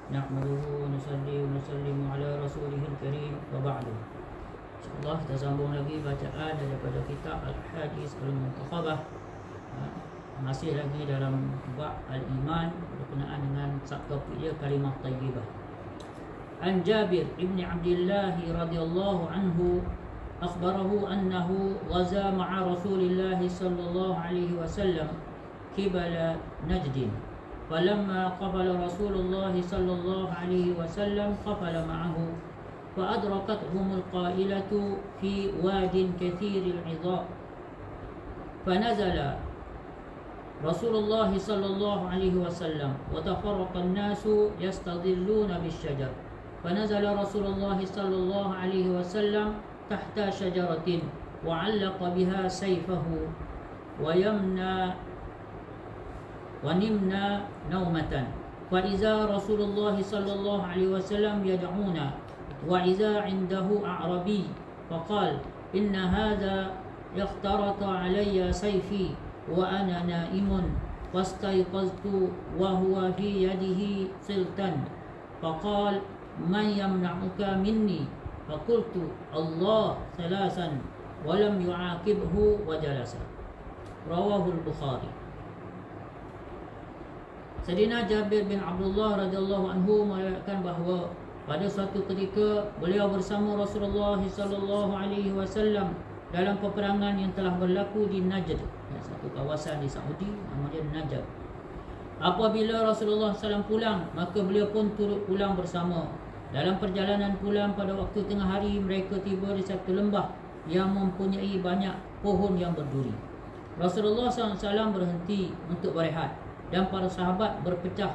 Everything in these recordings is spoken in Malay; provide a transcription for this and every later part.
Nahmaduhu nusalli wa nusallimu ala rasulihil karim wa ba'du. InsyaAllah kita sambung lagi bacaan daripada kitab Al-Hadis Al-Muntakhabah. Masih lagi dalam bab Al-Iman berkenaan dengan subtopik dia kalimah tayyibah. An Jabir ibn Abdullah radhiyallahu anhu akhbarahu annahu ghaza ma'a Rasulillah sallallahu alaihi wasallam qibala Najd. فلما قبل رسول الله صلى الله عليه وسلم قفل معه فأدركتهم القائلة في واد كثير العظام فنزل رسول الله صلى الله عليه وسلم وتفرق الناس يستظلون بالشجر فنزل رسول الله صلى الله عليه وسلم تحت شجرة وعلق بها سيفه ونمنا نومة فإذا رسول الله صلى الله عليه وسلم يدعونا وإذا عنده أعربي فقال إن هذا اخترط علي سيفي وأنا نائم فاستيقظت وهو في يده سلطان فقال من يمنعك مني فقلت الله ثلاثا ولم يعاقبه وجلس رواه البخاري. Sayyidina Jabir bin Abdullah radhiyallahu anhu meriwayatkan bahawa pada suatu ketika beliau bersama Rasulullah sallallahu alaihi wasallam dalam peperangan yang telah berlaku di Najd, satu kawasan di Saudi namanya Najd. Apabila Rasulullah SAW pulang, maka beliau pun turut pulang bersama. Dalam perjalanan pulang pada waktu tengah hari, mereka tiba di satu lembah yang mempunyai banyak pohon yang berduri. Rasulullah SAW berhenti untuk berehat dan para sahabat berpecah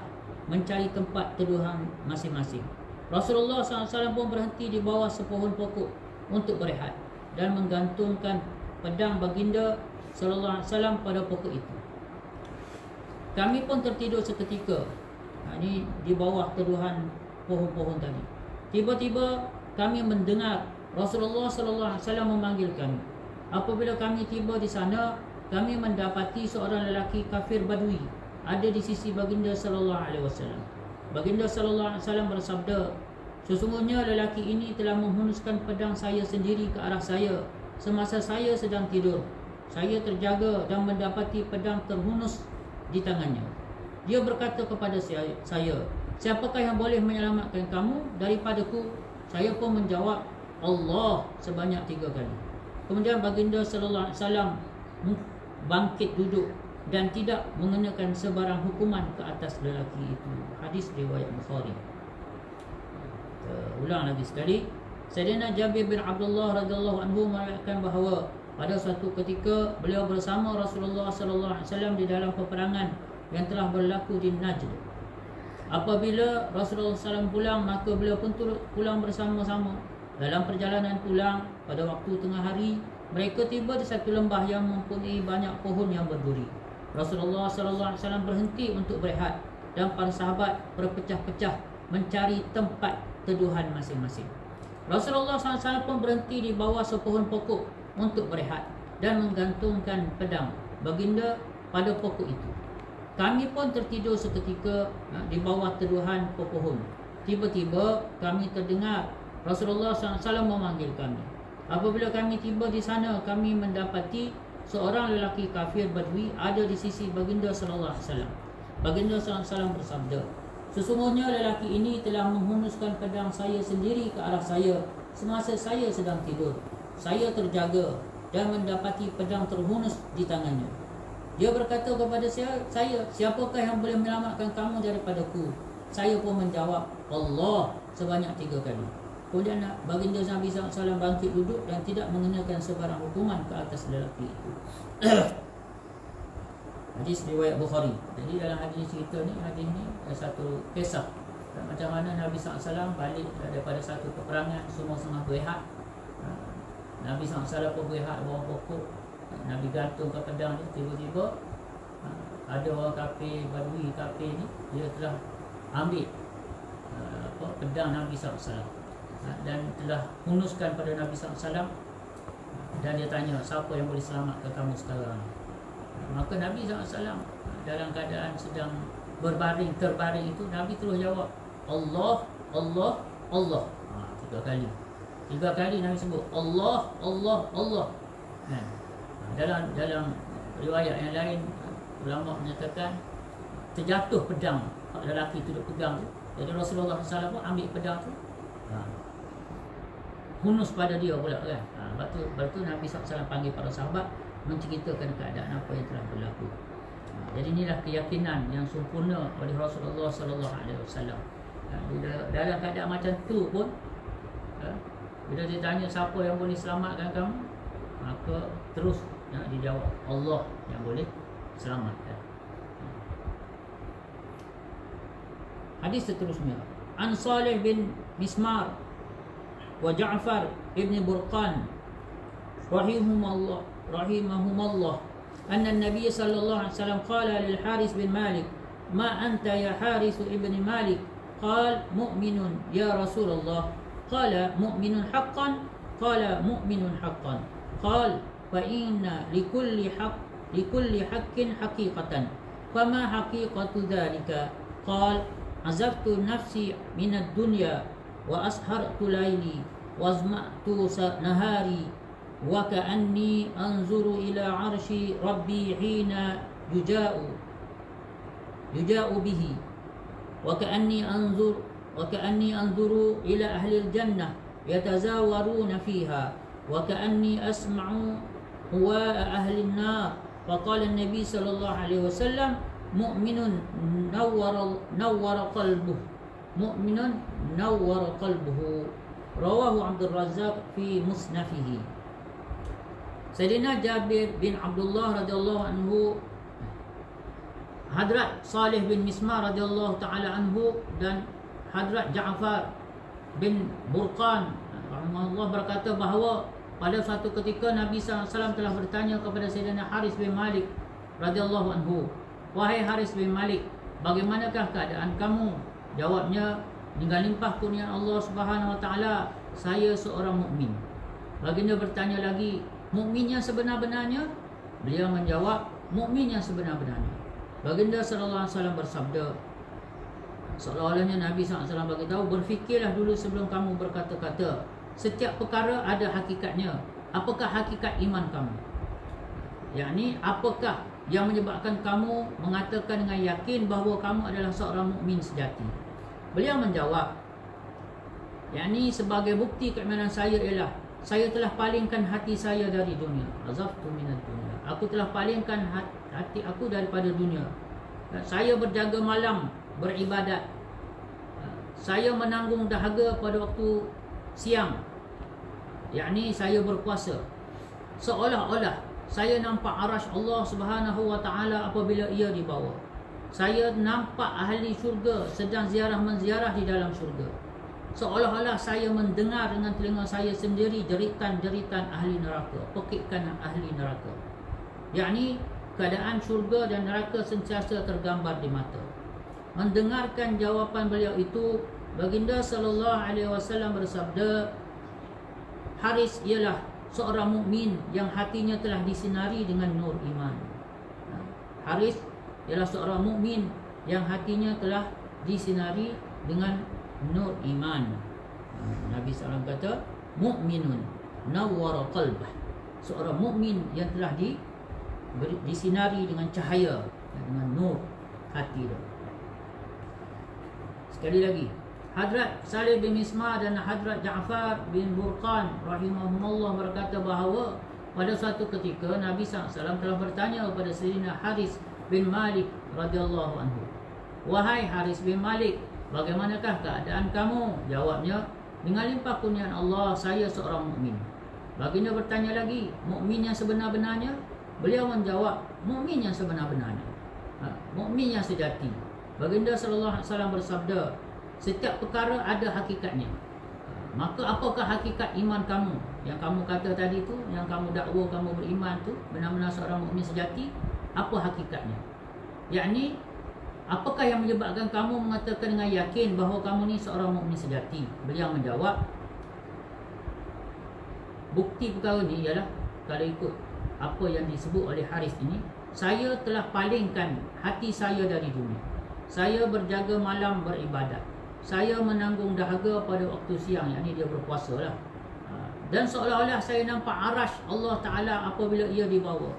mencari tempat teduhan masing-masing. Rasulullah SAW pun berhenti di bawah sepohon pokok untuk berehat dan menggantungkan pedang baginda sallallahu alaihi wasallam pada pokok itu. Kami pun tertidur seketika. Ini di bawah teduhan pohon-pohon tadi. Tiba-tiba kami mendengar Rasulullah sallallahu alaihi wasallam memanggil kami. Apabila kami tiba di sana, kami mendapati seorang lelaki kafir Badui ada di sisi baginda sallallahu alaihi wasallam. Baginda sallallahu alaihi wasallam bersabda, sesungguhnya lelaki ini telah menghunuskan pedang saya sendiri ke arah saya semasa saya sedang tidur. Saya terjaga dan mendapati pedang terhunus di tangannya. Dia berkata kepada saya, siapakah yang boleh menyelamatkan kamu daripadaku? Saya pun menjawab, Allah, sebanyak 3 kali. Kemudian baginda sallallahu alaihi wasallam bangkit duduk dan tidak mengenakan sebarang hukuman ke atas lelaki itu. Hadis riwayat Bukhari. Ulang lagi sekali. Sayyidina Jabir bin Abdullah radhiyallahu anhu meriwayatkan bahawa pada suatu ketika beliau bersama Rasulullah sallallahu alaihi wasallam di dalam peperangan yang telah berlaku di Najd. Apabila Rasulullah SAW pulang, maka beliau pun turut pulang bersama-sama. Dalam perjalanan pulang pada waktu tengah hari, mereka tiba di satu lembah yang mempunyai banyak pohon yang berduri. Rasulullah SAW berhenti untuk berehat dan para sahabat berpecah-pecah mencari tempat teduhan masing-masing. Rasulullah SAW pun berhenti di bawah sepohon pokok untuk berehat dan menggantungkan pedang baginda pada pokok itu. Kami pun tertidur seketika di bawah teduhan pepohon. Tiba-tiba kami terdengar Rasulullah SAW memanggil kami. Apabila kami tiba di sana, kami mendapati seorang lelaki kafir Badui ada di sisi baginda sallallahu alaihi wasallam. Baginda sallallahu alaihi wasallam bersabda, sesungguhnya lelaki ini telah menghunuskan pedang saya sendiri ke arah saya semasa saya sedang tidur. Saya terjaga dan mendapati pedang terhunus di tangannya. Dia berkata kepada saya, siapakah yang boleh menyelamatkan kamu daripadaku? Saya pun menjawab, Allah, sebanyak 3 kali. Kemudian baginda Nabi SAW bangkit duduk dan tidak mengenakan sebarang hukuman ke atas lelaki itu. Hadis riwayat Bukhari. Jadi dalam hadis cerita ni, hadis ni satu kisah macam mana Nabi SAW balik daripada satu peperangan, semua setengah berehat. Nabi SAW pun berehat bawah pokok. Nabi gantung ke pedang ni. Tiba-tiba ada orang kafir Badui kafir ni, dia telah ambil pedang Nabi SAW dan telah hunuskan pada Nabi SAW. Dan dia tanya, siapa yang boleh selamatkan kamu sekarang? Maka Nabi SAW dalam keadaan sedang terbaring itu, Nabi terus jawab, Allah, Allah, Allah. Tiga kali. Tiga kali Nabi sebut Allah, Allah, Allah. Kan? Dalam riwayat yang lain, ulama menyatakan terjatuh pedang lelaki tu duk pegang tu. Jadi Rasulullah SAW pun ambil pedang tu, hunus pada dia pula kan. Lepas tu Nabi SAW panggil para sahabat, menceritakan keadaan apa yang telah berlaku. Jadi inilah keyakinan yang sempurna oleh Rasulullah SAW. Dalam keadaan macam tu pun, bila ditanya siapa yang boleh selamatkan kamu, maka terus dijawab Allah yang boleh selamatkan. Hadis seterusnya, An Salih bin Mismar wa Ja'far ibn Burqan rahimahumullah anna an-nabiy sallallahu alaihi wasallam qala lil Haris bin Malik, ma anta ya Haris ibn Malik? Qala mu'minun ya Rasulullah. Qala mu'minun haqqan? Qala mu'minun haqqan. Qala fa inna likulli haqqin haqiqatan. Fama haqiqatu dhalika? Qala azabtu nafsi minad dunya wa ashartu laili wa azma'tu nahari wa ka'anni anzuru ila arshi rabbi hina yuja'u bihi wa ka'anni anzuru ila ahli al-jannah yatazawaruna fiha wa ka'anni asma'u huwa ahli an-nar. Faqala an-nabi sallallahu alaihi wasallam mu'minun nawwara qalbuhu, mu'minun nawwara qalbuhu. Rawahu Abdul Razzaq fi musnafihi. Sayyidina Jabir bin Abdullah radhiyallahu anhu, Hadrat Salih bin Mismar radhiyallahu taala anhu, dan Hadrat Ja'far bin Burqan rahimahullah berkata bahawa pada satu ketika Nabi SAW telah bertanya kepada Sayyidina Haris bin Malik radhiyallahu anhu, wahai Haris bin Malik, bagaimanakah keadaan kamu? Jawabnya, dengan limpah kurnia Allah Subhanahu wa taala, saya seorang mukmin. Baginda bertanya lagi, mukmin yang sebenar-benarnya? Beliau menjawab, mukmin yang sebenar-benarnya. Baginda sallallahu alaihi wasallam bersabda, seolah-olahnya Nabi SAW beritahu, berfikirlah dulu sebelum kamu berkata-kata. Setiap perkara ada hakikatnya. Apakah hakikat iman kamu? Yakni apakah yang menyebabkan kamu mengatakan dengan yakin bahawa kamu adalah seorang mukmin sejati? Beliau menjawab, yakni sebagai bukti keimanan saya ialah saya telah palingkan hati saya dari dunia. Azaftu minad dunia. Aku telah palingkan hati aku daripada dunia. Saya berjaga malam beribadat. Saya menanggung dahaga pada waktu siang, yakni saya berpuasa. Seolah-olah saya nampak arash Allah Subhanahu wa taala apabila ia dibawa. Saya nampak ahli syurga sedang menziarah di dalam syurga. Seolah-olah saya mendengar dengan telinga saya sendiri jeritan-jeritan ahli neraka, pekikan ahli neraka. Yakni keadaan syurga dan neraka sentiasa tergambar di mata. Mendengarkan jawapan beliau itu, Baginda sallallahu alaihi wasallam bersabda, Haris ialah seorang mukmin yang hatinya telah disinari dengan nur iman. Haris ialah seorang mukmin yang hatinya telah disinari dengan nur iman. Nabi SAW kata, mukminun nawwara qalbah, seorang mukmin yang telah disinari dengan cahaya, dengan nur hati dia. Sekali lagi, Hadrat Salih bin Mismar dan Hadrat Ja'far bin Burqan rahimahumullah berkata bahawa pada suatu ketika Nabi SAW telah bertanya kepada Sayyidina Haris bin Malik radhiyallahu anhu, wahai Haris bin Malik, bagaimanakah keadaan kamu? Jawabnya, dengan limpah kurniaan Allah, saya seorang mukmin. Baginda bertanya lagi, mukmin yang sebenar-benarnya? Beliau menjawab, mukmin yang sebenar-benarnya, mukmin yang sejati. Baginda sallallahu alaihi wasallam bersabda, setiap perkara ada hakikatnya. Maka apakah hakikat iman kamu? Yang kamu kata tadi tu, yang kamu dakwa kamu beriman tu, benar-benar seorang mukmin sejati, apa hakikatnya? Yakni apakah yang menyebabkan kamu mengatakan dengan yakin bahawa kamu ni seorang mukmin sejati? Beliau menjawab, bukti perkara ni ialah, kalau ikut apa yang disebut oleh Haris ini, saya telah palingkan hati saya dari dunia. Saya berjaga malam beribadat. saya menanggung dahaga pada waktu siang, yakni dia berpuasa lah. Dan seolah-olah saya nampak arash Allah Ta'ala apabila ia dibawa.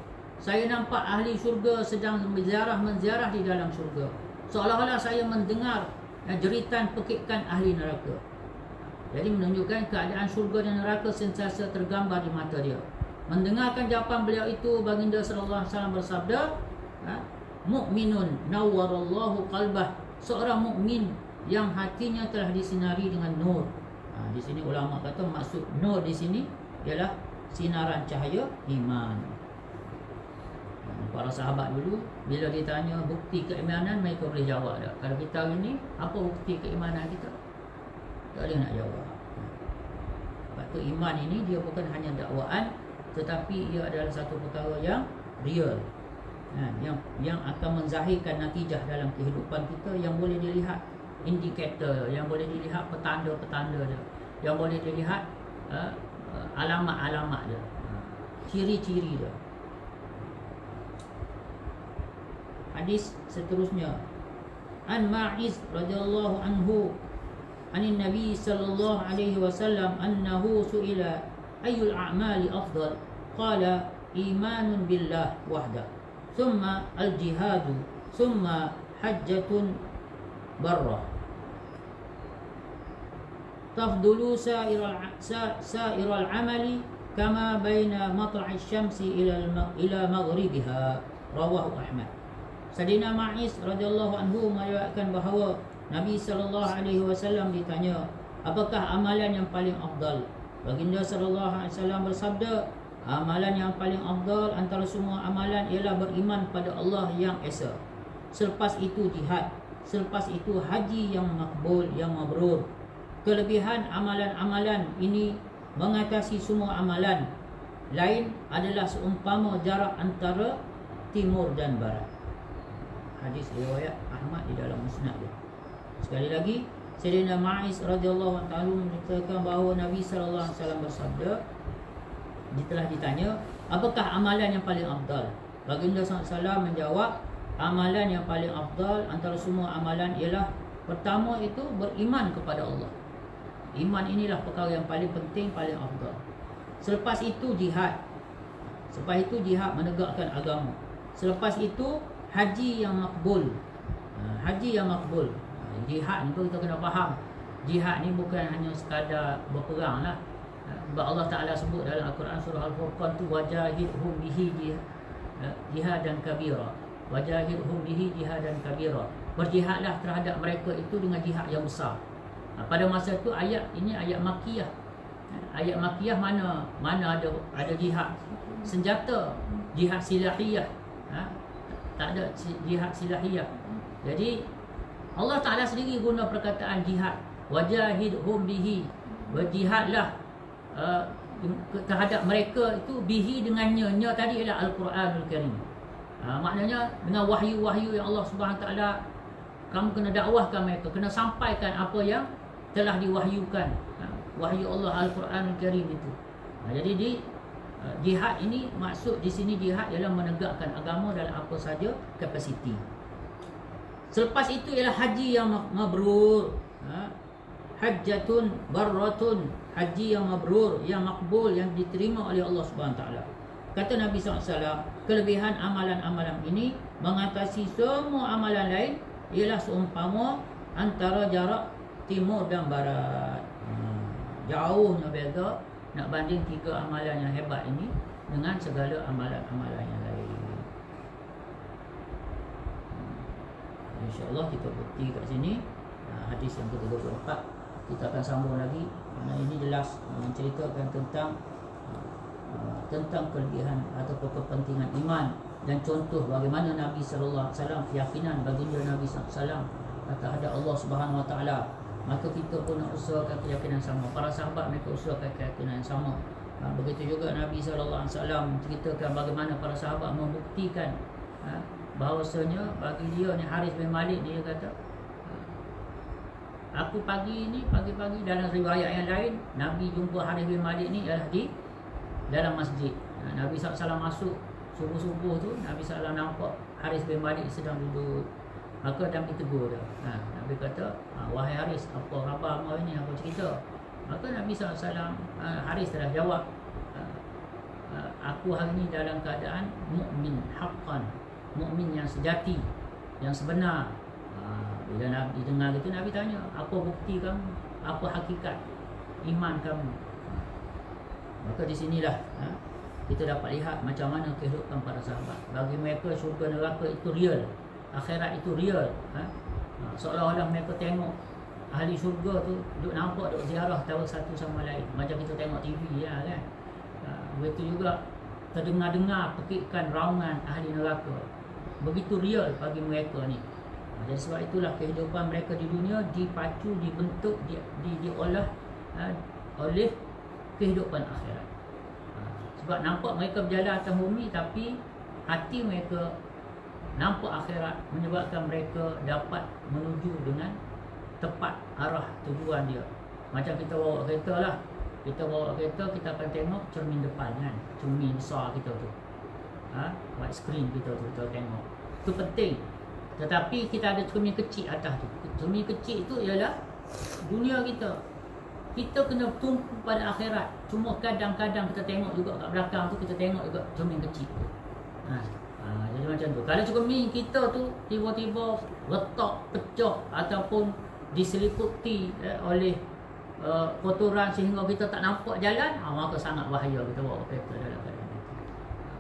Saya nampak ahli syurga sedang menziarah di dalam syurga. Seolah-olah saya mendengar jeritan pekikan ahli neraka. Jadi menunjukkan keadaan syurga dan neraka sentiasa tergambar di mata dia. Mendengarkan jawapan beliau itu, baginda sallallahu alaihi wasallam bersabda, mukminun nawwarallahu qalbah, seorang mukmin yang hatinya telah disinari dengan nur. Di sini ulama kata maksud nur di sini ialah sinaran cahaya iman. Para sahabat dulu bila ditanya bukti keimanan, mereka boleh jawab tak? Kalau kita hari ni, apa bukti keimanan kita? Tak ada nak jawab. Sebab tu iman ini dia bukan hanya dakwaan, tetapi ia adalah satu perkara yang real, yang akan menzahirkan natijah dalam kehidupan kita, yang boleh dilihat indikator, yang boleh dilihat petanda-petanda dia, yang boleh dilihat alamat-alamat dia, ciri-ciri dia. Hadis seterusnya, an Ma'iz radhiyallahu anhu anin Nabi sallallahu alaihi wasallam annahu su'ila ayyul a'mali afdal, qala imanun billah wahda, thumma al-jihadu, thumma hajjatun barrah, tafdulu sa'iral amali kama baina matla'i syamsi ila maghribiha, rawahu Ahmad. Sayyidina Ma'iz radhiyallahu anhu meriwayatkan bahawa Nabi sallallahu alaihi wasallam ditanya, apakah amalan yang paling afdal? Baginda sallallahu alaihi wasallam bersabda, amalan yang paling afdal antara semua amalan ialah beriman pada Allah yang esa. Selepas itu jihad, selepas itu haji yang makbul, yang mabrur. Kelebihan amalan-amalan ini mengatasi semua amalan lain adalah seumpama jarak antara timur dan barat. Hadis riwayat Ahmad di dalam musnad dia. Sekali lagi, Sayyidina Ma'iz radhiyallahu ta'ala menceritakan bahawa Nabi sallallahu alaihi wasallam bersabda, dia telah ditanya, apakah amalan yang paling afdal? Baginda sallallahu alaihi wasallam menjawab, amalan yang paling afdal antara semua amalan ialah pertama itu beriman kepada Allah. Iman inilah perkara yang paling penting, paling afdal. Selepas itu jihad. Selepas itu jihad menegakkan agama. Selepas itu haji yang makbul. Haji yang makbul. Jihad ni kita kena faham. Jihad ni bukan hanya sekadar berperang lah. Sebab Allah Ta'ala sebut dalam Al-Quran surah Al-Furqan tu, wajahidhum bihi jihadan kabira. Wajahidhum bihi jihadan kabira. Berjihadlah terhadap mereka itu dengan jihad yang besar. Pada masa tu ayat ini ayat makiyah. Ayat makiyah mana ada jihad senjata, jihad silahiyah. Tak ada jihad silahiyah. Jadi Allah Ta'ala sendiri guna perkataan jihad, wajahidhum bihi, berjihadlah terhadap mereka itu, bihi dengannya, nya tadi ialah Al-Quranul Karim. Maknanya dengan wahyu-wahyu yang Allah Subhanahu Ta'ala, kamu kena dakwahkan mereka, kena sampaikan apa yang telah diwahyukan, wahyu Allah Al-Quranul Karim itu. Jadi jihad ini, maksud di sini jihad ialah menegakkan agama dalam apa saja kapasiti. Selepas itu ialah haji yang mabrur, hajjatun barratun, haji yang mabrur, yang makbul, yang diterima oleh Allah Subhanahu Taala. Kata Nabi SAW, kelebihan amalan-amalan ini mengatasi semua amalan lain ialah seumpama antara jarak timur dan barat. Jauhnya beza nak banding tiga amalan yang hebat ini dengan segala amalan-amalan yang lain. InsyaAllah kita bukti kat sini. Hadis yang ke-34 kita akan sambung lagi. Ini jelas menceritakan tentang kelebihan atau kepentingan iman, dan contoh bagaimana Nabi sallallahu alaihi wasallam, keyakinan baginda Nabi sallallahu alaihi wasallam terhadap Allah Subhanahu wa taala. Maka kita pun nak usahakan keyakinan sama. Para sahabat mereka usahakan keyakinan yang sama. Begitu juga Nabi sallallahu alaihi wasallam ceritakan bagaimana para sahabat membuktikan bahawasanya bagi dia ni, Haris bin Malik, dia kata, aku pagi-pagi dalam riwayat yang lain Nabi jumpa Haris bin Malik ni ialah di dalam masjid. Nabi SAW masuk subuh-subuh tu, Nabi SAW nampak Haris bin Malik sedang duduk Maka Nabi tegur dia. Nabi kata, wahai Haris, apa khabar mau ini, apa cerita? Maka Nabi SAW, Haris telah jawab, aku hari ini dalam keadaan mukmin haqqan, mukmin yang sejati, yang sebenar. Bila Nabi dengar itu, Nabi tanya, apa bukti kamu? Apa hakikat iman kamu? Maka di sinilah kita dapat lihat macam mana kehidupan para sahabat. Bagi mereka syurga neraka itu real, akhirat itu real. Seolah-olah mereka tengok ahli syurga tu duk nampak, duk ziarah tahu satu sama lain, macam kita tengok TV lah kan. Begitu juga terdengar-dengar pekikan raungan ahli neraka. Begitu real bagi mereka ni. Dan sebab itulah kehidupan mereka di dunia dipacu, dibentuk, diolah oleh kehidupan akhirat. Sebab nampak mereka berjalan atas bumi, tapi hati mereka nampak akhirat, menyebabkan mereka dapat menuju dengan tepat arah tujuan dia. Macam kita bawa kereta lah, kita bawa kereta, kita akan tengok cermin depan kan, cermin besar kita tu, white screen kita tu, kita tengok. Itu penting. Tetapi kita ada cermin kecil atas tu. Cermin kecil itu ialah dunia kita. Kita kena tumpu pada akhirat. Cuma kadang-kadang kita tengok juga kat belakang tu, kita tengok juga cermin kecil tu. Jadi macam tu. Kalau cermin kita tu tiba-tiba retak, pecah ataupun diseliputi oleh kotoran sehingga kita tak nampak jalan, maka sangat bahaya kita bawa kereta dalam keadaan itu.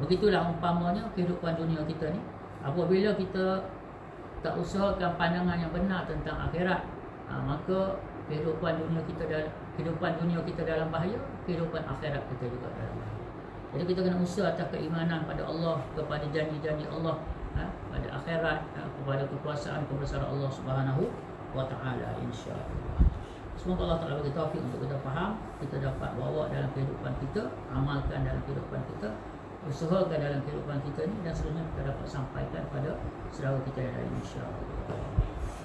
Begitulah umpamanya kehidupan dunia kita ni. Apabila kita tak usahakan pandangan yang benar tentang akhirat, maka kehidupan dunia kita dalam bahaya, kehidupan akhirat kita juga dalam bahaya. Jadi kita kena usaha atas keimanan pada Allah, kepada janji-janji Allah, pada akhirat, kepada kekuasaan kebesaran Allah Subhanahu wa taala, insya-Allah. Semoga Allah Taala bagi taufik untuk kita faham, kita dapat bawa dalam kehidupan kita, amalkan dalam kehidupan kita, usahakan dalam kehidupan kita ni, dan seterusnya kita dapat sampaikan pada saudara kita yang lain, insya-Allah.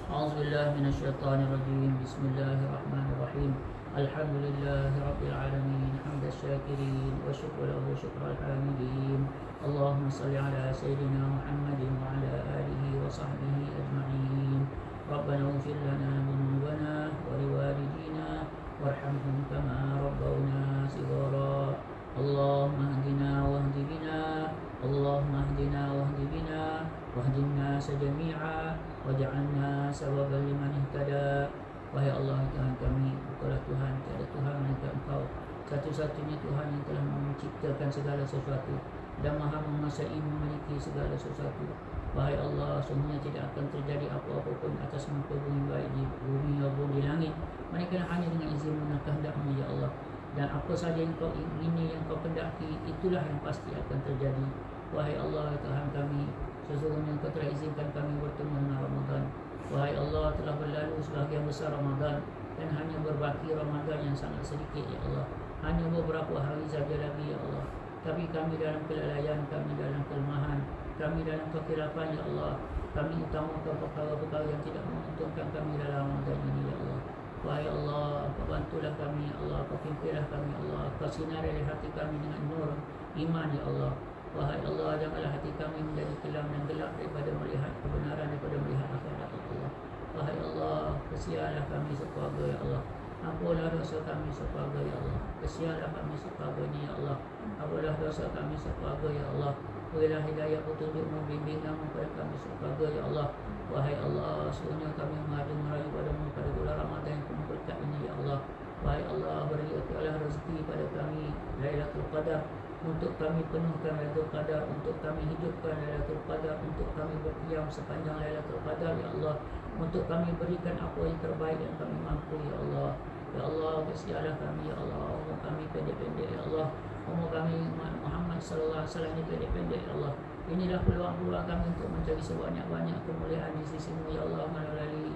A'udzubillahi minasyaitonirrajim. Bismillahirrahmanirrahim. Alhamdulillahirabbil alamin, hamdas syakirin wa syukran syukral hamidin. Allahumma shalli ala sayyidina Muhammadin wa ala alihi wa sahbihi ajma'in. Rabbana ighfir lana dhunubana wa liwalidina warhamhum kama rabbawna shighara. Allahumma hdina wahdi bina, Allahumma hdina wahdi bina, wahdina sajami'a, waj'alna sababan liman ihtada. Wahai Allah, Tuhan kami, Engkaulah Tuhan, tiada Tuhan melainkan Engkau, satu-satunya Tuhan yang telah menciptakan segala sesuatu dan maha menguasai memiliki segala sesuatu. Wahai Allah, sungguhnya tidak akan terjadi apa-apa pun atas muka bumi, baik di bumi maupun di langit, melainkan hanya dengan izin dan kehendak-Mu, ya Allah. Dan apa saja yang Kau ingini, yang Kau kehendaki, itulah yang pasti akan terjadi. Wahai Allah, Tuhan kami, sesungguhnya Engkau telah izinkan kami bertemu dengan Ramadan. Wahai Allah, telah berlalu sebahagian besar Ramadan, dan hanya berbaki Ramadan yang sangat sedikit, ya Allah. Hanya beberapa hari saja lagi, ya Allah. Tapi kami dalam kelalaian, kami dalam kelemahan, kami dalam kekhilafan, ya Allah. Kami utamakan perkara-perkara yang tidak menguntungkan kami dalam Ramadan ini, ya Allah. Wahai Allah, Kau bantulah kami, ya Allah. Kau pimpinlah kami, ya Allah. Kau sinari hati kami dengan nur iman, ya Allah. Wahai Allah, janganlah hati kami menjadi kelam dan gelap daripada melihat kebenaran, daripada melihat akhirat, ya Allah. Wahai Allah, kesianlah kami sekeluarga, ya Allah. Ampunlah dosa kami sekeluarga, ya Allah. Kesianlah kami sekeluarga ni, ya Allah. Ampunlah dosa kami sekeluarga, ya Allah. Berilah hidayah petunjuk-Mu, bimbingan-Mu pada kami sekeluarga, ya Allah. Wahai Allah, sesungguhnya kami merayu padamu pada bulan Ramadan yang penuh berkat ini, ya Allah. Wahai Allah, berilah rezeki pada kami Lailatul Qadar, untuk kami penuhkan Lailatul Qadar, untuk kami hidupkan Lailatul Qadar, untuk kami berqiyam sepanjang Lailatul Qadar, ya Allah. Untuk kami berikan apa yang terbaik yang kami mampu, ya Allah. Ya Allah, kesialah kami, ya Allah. Umur kami pendek-pendek, ya Allah. Umur kami Muhammad sallallahu alaihi wasallam ini pendek-pendek, ya Allah. Inilah peluang-peluang kami untuk mencari sebanyak-banyak kemuliaan di sisi-Mu, ya Allah, melalui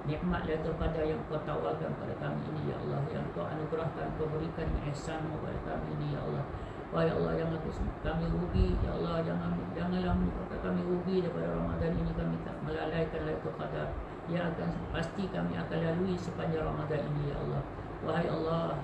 nikmat Lailatul Qadar yang Kau tawarkan pada kami ini, ya Allah. Yang Kau anugerahkan, Kau berikan ihsan-Mu pada kami ini, ya Allah. Wahai Allah, jangan kami rugi, ya Allah. Janganlah menyebabkan kami rugi daripada Ramadan ini. Kami tak melalaikan Lailatul Qadar yang akan pasti kami akan lalui sepanjang Ramadan ini, ya Allah. Wahai Allah,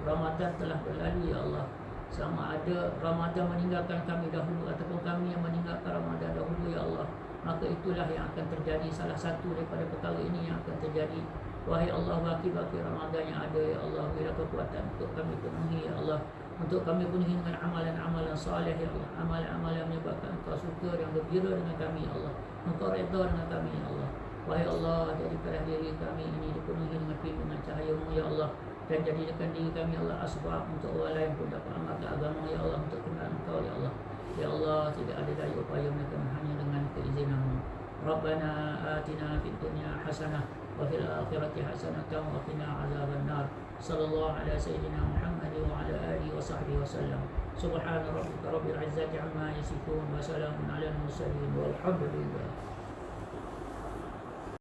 Ramadan telah berlalu, ya Allah. Sama ada Ramadan meninggalkan kami dahulu ataupun kami yang meninggalkan Ramadan dahulu, ya Allah. maka itulah yang akan terjadi. Salah satu daripada perkara ini yang akan terjadi. Wahai Allah, baki-baki Ramadan yang ada, ya Allah, bila kekuatan untuk kami penuhi, ya Allah, untuk kami penuhi dengan amalan-amalan salih, ya Allah, amalan-amalan yang menyebabkan Engkau suka dan gembira dengan kami, ya Allah, Engkau redha dengan kami, ya Allah. Wahai Allah, jadikanlah diri kami ini dipenuhi dengan perlindungan cahaya-Mu, ya Allah, dan jadikan diri kami, ya Allah, asbab untuk orang lain pun dapat amalkan agama, ya Allah, untuk kenal Engkau, ya Allah. Ya Allah, tidak ada daya upaya mereka hanya dengan keizinan-Mu. Rabbana atina fid dunya hasanah wa fil akhirati hasanah wa qina azabannar. Sallallahu ala sayyidina Muhammad wa ala alihi wa sahbihi wasallam. Subhana rabbika rabbil izzati amma yasifun wa salamun ala al mursalin walhamdulillah.